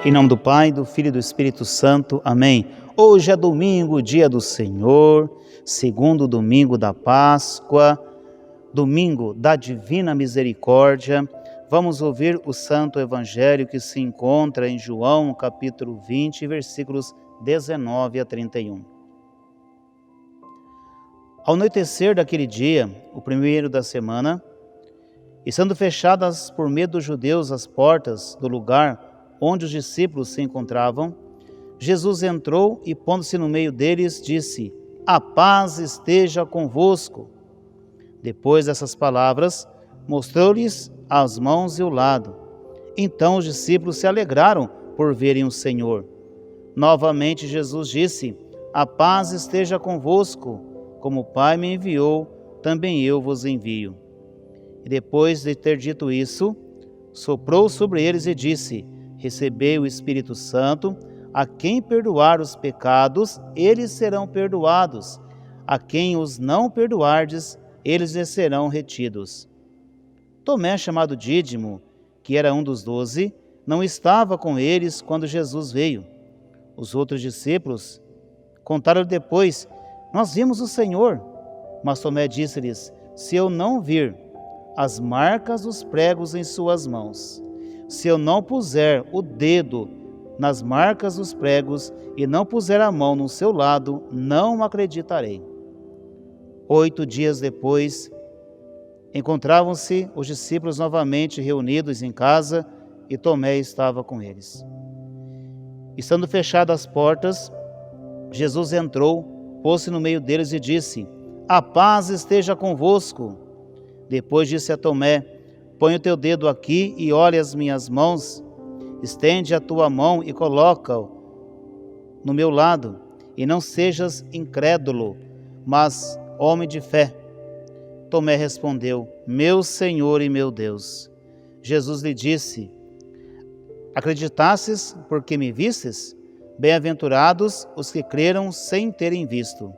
Em nome do Pai, do Filho e do Espírito Santo. Amém. Hoje é domingo, dia do Senhor, segundo domingo da Páscoa, domingo da Divina Misericórdia. Vamos ouvir o Santo Evangelho que se encontra em João, capítulo 20, versículos 19 a 31. Ao anoitecer daquele dia, o primeiro da semana, estando fechadas por medo dos judeus as portas do lugar onde os discípulos se encontravam, Jesus entrou e, pondo-se no meio deles, disse: "A paz esteja convosco." Depois dessas palavras, mostrou-lhes as mãos e o lado. Então os discípulos se alegraram por verem o Senhor. Novamente Jesus disse: "A paz esteja convosco. Como o Pai me enviou, também eu vos envio." E depois de ter dito isso, soprou sobre eles e disse: "Recebei o Espírito Santo. A quem perdoar os pecados, eles serão perdoados. A quem os não perdoardes, eles lhes serão retidos." Tomé, chamado Dídimo, que era um dos 12, não estava com eles quando Jesus veio. Os outros discípulos contaram depois: "Nós vimos o Senhor." Mas Tomé disse-lhes: "Se eu não vir as marcas dos pregos em suas mãos, se eu não puser o dedo nas marcas dos pregos e não puser a mão no seu lado, não acreditarei." 8 dias depois, encontravam-se os discípulos novamente reunidos em casa e Tomé estava com eles. Estando fechadas as portas, Jesus entrou, pôs-se no meio deles e disse: "A paz esteja convosco." Depois disse a Tomé: "Põe o teu dedo aqui e olha as minhas mãos. Estende a tua mão e coloca-o no meu lado, e não sejas incrédulo, mas homem de fé." Tomé respondeu: "Meu Senhor e meu Deus." Jesus lhe disse: "Acreditastes porque me vistes? Bem-aventurados os que creram sem terem visto."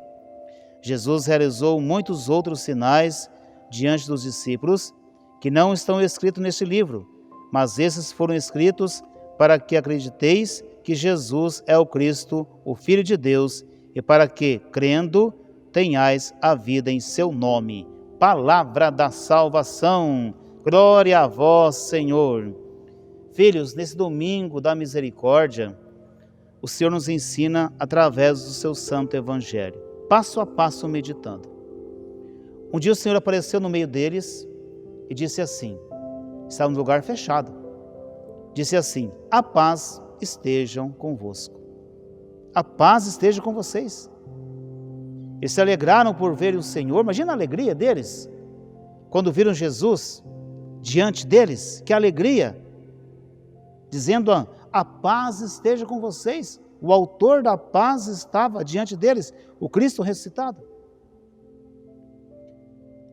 Jesus realizou muitos outros sinais diante dos discípulos, que não estão escritos neste livro, mas esses foram escritos para que acrediteis que Jesus é o Cristo, o Filho de Deus, e para que, crendo, tenhais a vida em seu nome. Palavra da salvação. Glória a vós, Senhor. Filhos, nesse domingo da misericórdia, o Senhor nos ensina através do seu santo evangelho, passo a passo meditando. Um dia o Senhor apareceu no meio deles e disse assim, estava no lugar fechado, disse assim: "A paz estejam convosco." A paz esteja com vocês. Eles se alegraram por verem o Senhor. Imagina a alegria deles quando viram Jesus diante deles. Que alegria! Dizendo: "A paz esteja com vocês." O autor da paz estava diante deles, o Cristo ressuscitado.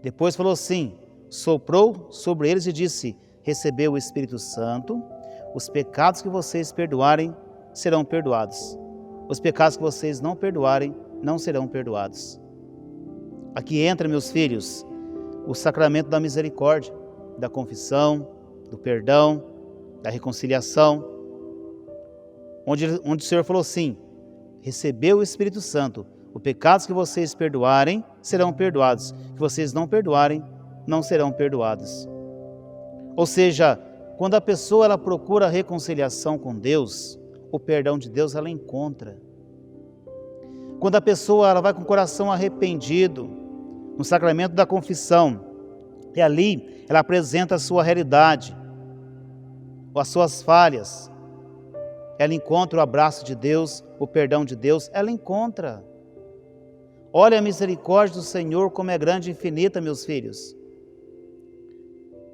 Depois falou assim, soprou sobre eles e disse: "Recebeu o Espírito Santo. Os pecados que vocês perdoarem serão perdoados. Os pecados que vocês não perdoarem não serão perdoados." Aqui entra, meus filhos, o sacramento da misericórdia, da confissão, do perdão, da reconciliação, onde o Senhor falou assim: "Recebeu o Espírito Santo. Os pecados que vocês perdoarem serão perdoados. Que vocês não perdoarem não serão perdoados." Ou seja, quando a pessoa ela procura a reconciliação com Deus, o perdão de Deus ela encontra. Quando a pessoa ela vai com o coração arrependido, no sacramento da confissão, e ali ela apresenta a sua realidade, as suas falhas, ela encontra o abraço de Deus, o perdão de Deus, ela encontra. Olha a misericórdia do Senhor como é grande e infinita, meus filhos.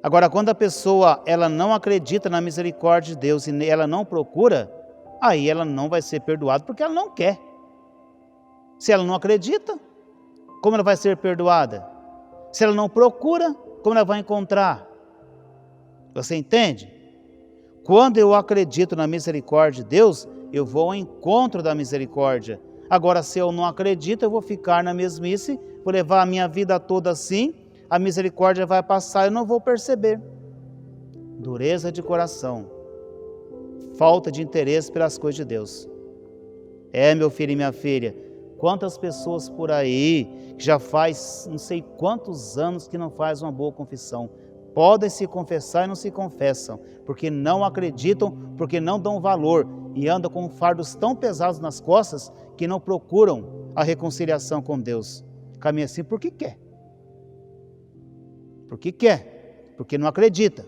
Agora, quando a pessoa ela não acredita na misericórdia de Deus e ela não procura, aí ela não vai ser perdoada porque ela não quer. Se ela não acredita, como ela vai ser perdoada? Se ela não procura, como ela vai encontrar? Você entende? Quando eu acredito na misericórdia de Deus, eu vou ao encontro da misericórdia. Agora, se eu não acredito, eu vou ficar na mesmice, vou levar a minha vida toda assim, a misericórdia vai passar e eu não vou perceber. Dureza de coração, falta de interesse pelas coisas de Deus. Meu filho e minha filha, quantas pessoas por aí que já faz não sei quantos anos que não faz uma boa confissão, podem se confessar e não se confessam, porque não acreditam, porque não dão valor e andam com fardos tão pesados nas costas que não procuram a reconciliação com Deus. Caminha assim porque quer. Porque quer, porque não acredita.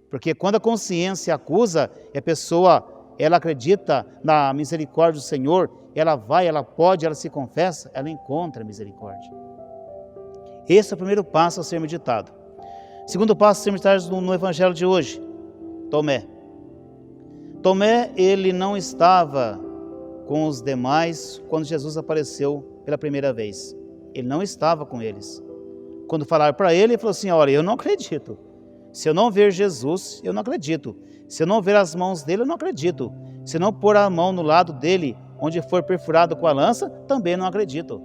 Porque quando a consciência acusa, a pessoa, ela acredita na misericórdia do Senhor, ela vai, ela pode, ela se confessa, ela encontra a misericórdia. Esse é o primeiro passo a ser meditado. Segundo passo a ser meditado no Evangelho de hoje, Tomé. Tomé, ele não estava com os demais quando Jesus apareceu pela primeira vez. Ele não estava com eles. Quando falaram para ele, ele falou assim, olha, eu não acredito. Se eu não ver Jesus, eu não acredito. Se eu não ver as mãos dele, eu não acredito. Se não pôr a mão no lado dele, onde for perfurado com a lança, também não acredito.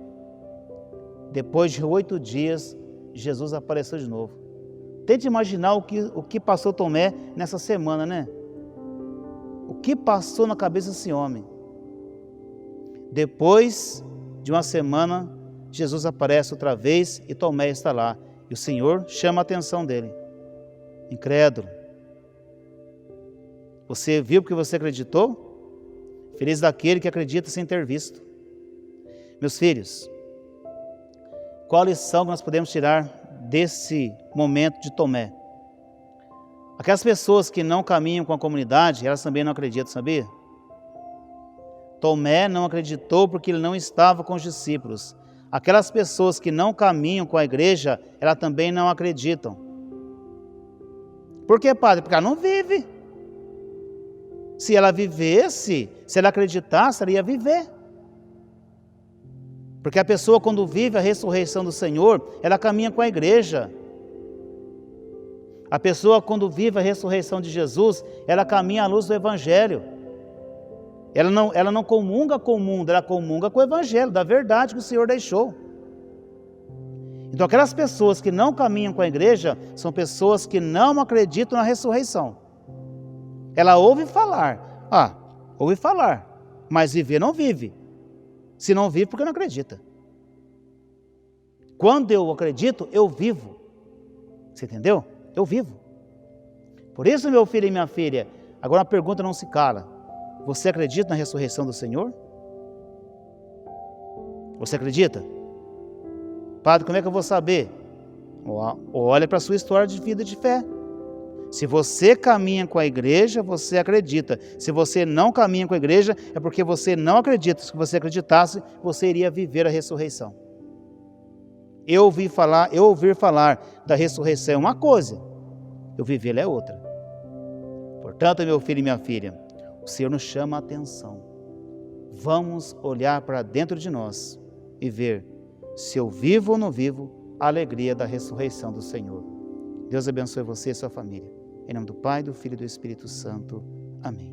Depois de 8 dias, Jesus apareceu de novo. Tente imaginar o que passou Tomé nessa semana, né? O que passou na cabeça desse homem? Depois de uma semana, Jesus aparece outra vez e Tomé está lá. E o Senhor chama a atenção dele. Incrédulo. Você viu porque você acreditou? Feliz daquele que acredita sem ter visto. Meus filhos, qual a lição que nós podemos tirar desse momento de Tomé? Aquelas pessoas que não caminham com a comunidade, elas também não acreditam, sabia? Tomé não acreditou porque ele não estava com os discípulos. Aquelas pessoas que não caminham com a igreja, elas também não acreditam. Por que, padre? Porque ela não vive. Se ela vivesse, se ela acreditasse, ela ia viver. Porque a pessoa, quando vive a ressurreição do Senhor, ela caminha com a igreja. A pessoa, quando vive a ressurreição de Jesus, ela caminha à luz do Evangelho. Ela não comunga com o mundo, ela comunga com o Evangelho, da verdade que o Senhor deixou. Então, aquelas pessoas que não caminham com a igreja, são pessoas que não acreditam na ressurreição. Ela ouve falar, mas viver não vive. Se não vive, porque não acredita. Quando eu acredito, eu vivo. Você entendeu? Eu vivo. Por isso, meu filho e minha filha, agora a pergunta não se cala. Você acredita na ressurreição do Senhor? Você acredita? Padre, como é que eu vou saber? Olha para a sua história de vida de fé. Se você caminha com a igreja, você acredita. Se você não caminha com a igreja, é porque você não acredita. Se você acreditasse, você iria viver a ressurreição. Eu ouvir falar da ressurreição é uma coisa, eu vivê-la é outra. Portanto, meu filho e minha filha, o Senhor nos chama a atenção. Vamos olhar para dentro de nós e ver se eu vivo ou não vivo a alegria da ressurreição do Senhor. Deus abençoe você e sua família. Em nome do Pai, do Filho e do Espírito Santo. Amém.